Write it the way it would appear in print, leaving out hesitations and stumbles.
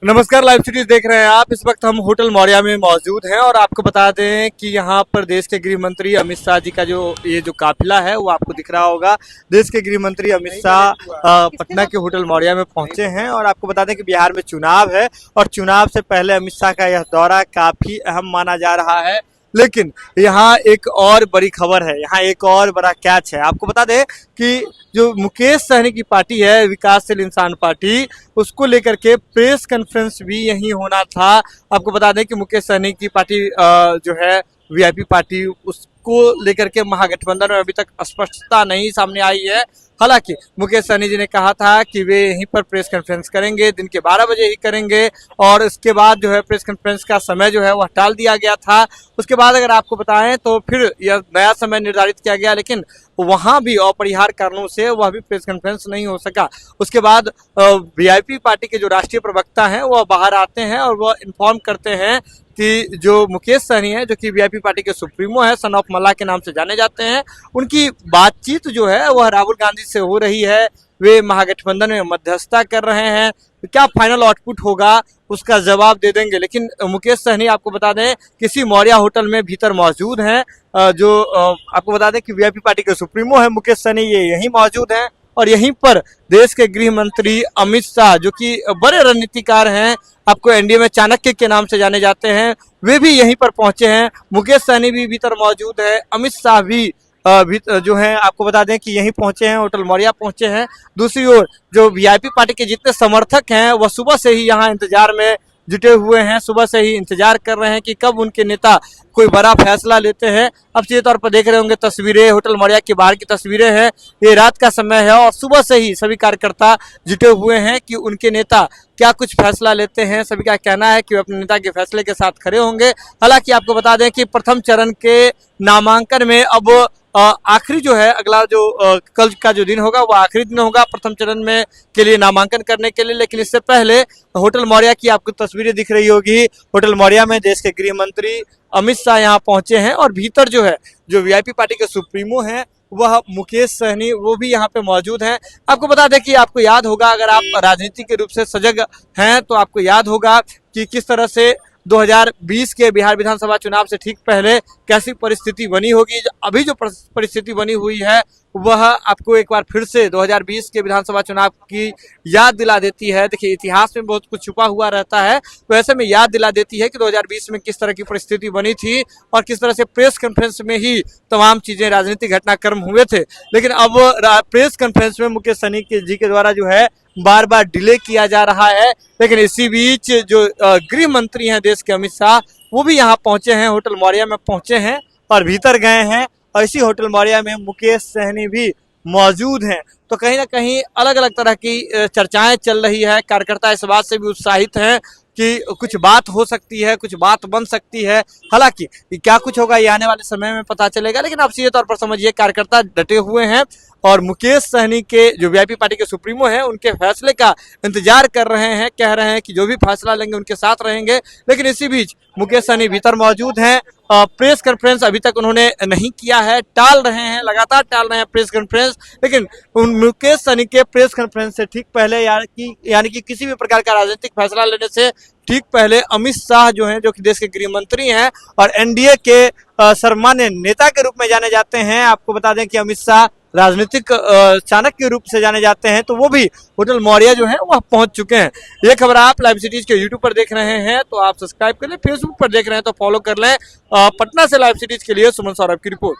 नमस्कार, live cities देख रहे हैं आप। इस वक्त हम होटल मौर्या में मौजूद हैं और आपको बता दें कि यहाँ पर देश के गृह मंत्री अमित शाह जी का जो काफिला है वो आपको दिख रहा होगा। देश के गृह मंत्री अमित शाह पटना के होटल मौर्या में पहुंचे हैं और आपको बता दें कि बिहार में चुनाव है और चुनाव से पहले अमित शाह का यह दौरा काफी अहम माना जा रहा है। लेकिन यहाँ एक और बड़ी खबर है, यहाँ एक और बड़ा कैच है। आपको बता दें कि जो मुकेश सहनी की पार्टी है, विकासशील इंसान पार्टी, उसको लेकर के प्रेस कॉन्फ्रेंस भी यही होना था। आपको बता दें कि मुकेश सहनी की पार्टी जो है वीआईपी पार्टी, उसको लेकर के महागठबंधन में अभी तक स्पष्टता नहीं सामने आई है। हालांकि मुकेश सहनी जी ने कहा था कि वे यहीं पर प्रेस कॉन्फ्रेंस करेंगे, दिन के 12 बजे ही करेंगे और उसके बाद जो है प्रेस कॉन्फ्रेंस का समय जो है वह टाल दिया गया था। उसके बाद अगर आपको बताएं तो फिर यह नया समय निर्धारित किया गया, लेकिन वहां भी अपरिहार्य कारणों से वह भी प्रेस कॉन्फ्रेंस नहीं हो सका। उसके बाद वीआईपी पार्टी के जो राष्ट्रीय प्रवक्ता हैं वह बाहर आते हैं और वह इन्फॉर्म करते हैं कि जो मुकेश सहनी है, जो कि वीआईपी पार्टी के सुप्रीमो है, सन ऑफ मल्ला के नाम से जाने जाते हैं, उनकी बातचीत जो है वह राहुल गांधी से हो रही है। वे महागठबंधन में मध्यस्थता कर रहे हैं। क्या फाइनल आउटपुट होगा उसका जवाब दे देंगे। लेकिन मुकेश सहनी आपको बता दें किसी मौर्या होटल में भीतर मौजूद हैं। जो आपको बता दें कि वीआईपी पार्टी के सुप्रीमो है मुकेश सहनी, ये यहीं मौजूद हैं और यहीं पर देश के गृह मंत्री अमित शाह, जो कि बड़े रणनीतिकार हैं, आपको एनडीए में चाणक्य के नाम से जाने जाते हैं, वे भी यहीं पर पहुंचे हैं। मुकेश सहनी भी भीतर मौजूद है, अमित शाह भी जो है आपको बता दें कि यहीं पहुंचे हैं, होटल मौर्या पहुंचे हैं। दूसरी ओर जो वीआईपी पार्टी के जितने समर्थक हैं वह सुबह से ही यहाँ इंतजार में जुटे हुए हैं, सुबह से ही इंतजार कर रहे हैं कि कब उनके नेता कोई बड़ा फैसला लेते हैं। अब सीधे तौर पर देख रहे होंगे तस्वीरें, होटल मौर्या के बाहर की तस्वीरें हैं। ये रात का समय है और सुबह से ही सभी कार्यकर्ता जुटे हुए हैं कि उनके नेता क्या कुछ फैसला लेते हैं। सभी का कहना है कि वे अपने नेता के फैसले के साथ खड़े होंगे। हालांकि आपको बता दें कि प्रथम चरण के नामांकन में अब आखिरी जो है अगला जो कल का जो दिन होगा वो आखिरी दिन होगा प्रथम चरण में के लिए नामांकन करने के लिए। लेकिन इससे पहले होटल मौर्या की आपको तस्वीरें दिख रही होगी। होटल मौर्या में देश के गृह मंत्री अमित शाह यहाँ पहुंचे हैं और भीतर जो है जो वीआईपी पार्टी के सुप्रीमो हैं वह मुकेश सहनी, वो भी यहाँ पे मौजूद हैं। आपको बता दें कि आपको याद होगा, अगर आप राजनीति के रूप से सजग हैं तो आपको याद होगा कि किस तरह से 2020 के बिहार विधानसभा चुनाव से ठीक पहले कैसी परिस्थिति बनी होगी। अभी जो परिस्थिति बनी हुई है वह आपको एक बार फिर से 2020 के विधानसभा चुनाव की याद दिला देती है। देखिए, इतिहास में बहुत कुछ छुपा हुआ रहता है, तो ऐसे में याद दिला देती है कि 2020 में किस तरह की परिस्थिति बनी थी और किस तरह से प्रेस कॉन्फ्रेंस में ही तमाम चीजें, राजनीतिक घटनाक्रम हुए थे। लेकिन अब प्रेस कॉन्फ्रेंस में मुकेश सहनी जी के द्वारा जो है बार बार डिले किया जा रहा है। लेकिन इसी बीच जो गृह मंत्री हैं देश के अमित शाह, वो भी यहाँ पहुंचे हैं, होटल मौर्या में पहुंचे हैं और भीतर गए हैं और इसी होटल मौर्या में मुकेश सहनी भी मौजूद हैं। तो कहीं ना कहीं अलग अलग तरह की चर्चाएं चल रही है। कार्यकर्ता इस बात से भी उत्साहित हैं कि कुछ बात हो सकती है, कुछ बात बन सकती है। हालांकि क्या कुछ होगा ये आने वाले समय में पता चलेगा। लेकिन आप सीधे तौर पर समझिए कार्यकर्ता डटे हुए हैं और मुकेश सहनी के जो वीआईपी पार्टी के सुप्रीमो हैं उनके फैसले का इंतजार कर रहे हैं, कह रहे हैं कि जो भी फैसला लेंगे उनके साथ रहेंगे। लेकिन इसी बीच मुकेश सहनी भीतर मौजूद हैं। प्रेस कॉन्फ्रेंस अभी तक उन्होंने नहीं किया है, टाल रहे हैं, लगातार टाल रहे हैं प्रेस कॉन्फ्रेंस। लेकिन मुकेश सहनी के प्रेस कॉन्फ्रेंस से ठीक पहले यानी कि किसी भी प्रकार का राजनीतिक फैसला लेने से ठीक पहले अमित शाह जो हैं, जो कि देश के गृह मंत्री हैं और एनडीए के सर्वमान्य नेता के रूप में जाने जाते हैं। आपको बता दें कि अमित शाह राजनीतिक चाणक्य के रूप से जाने जाते हैं, तो वो भी होटल मौर्या जो है वह पहुंच चुके हैं। ये खबर आप लाइव सिटीज के यूट्यूब पर देख रहे हैं तो आप सब्सक्राइब कर लें, फेसबुक पर देख रहे हैं तो फॉलो कर लें। पटना से लाइव सिटीज के लिए सुमन सौरभ की रिपोर्ट।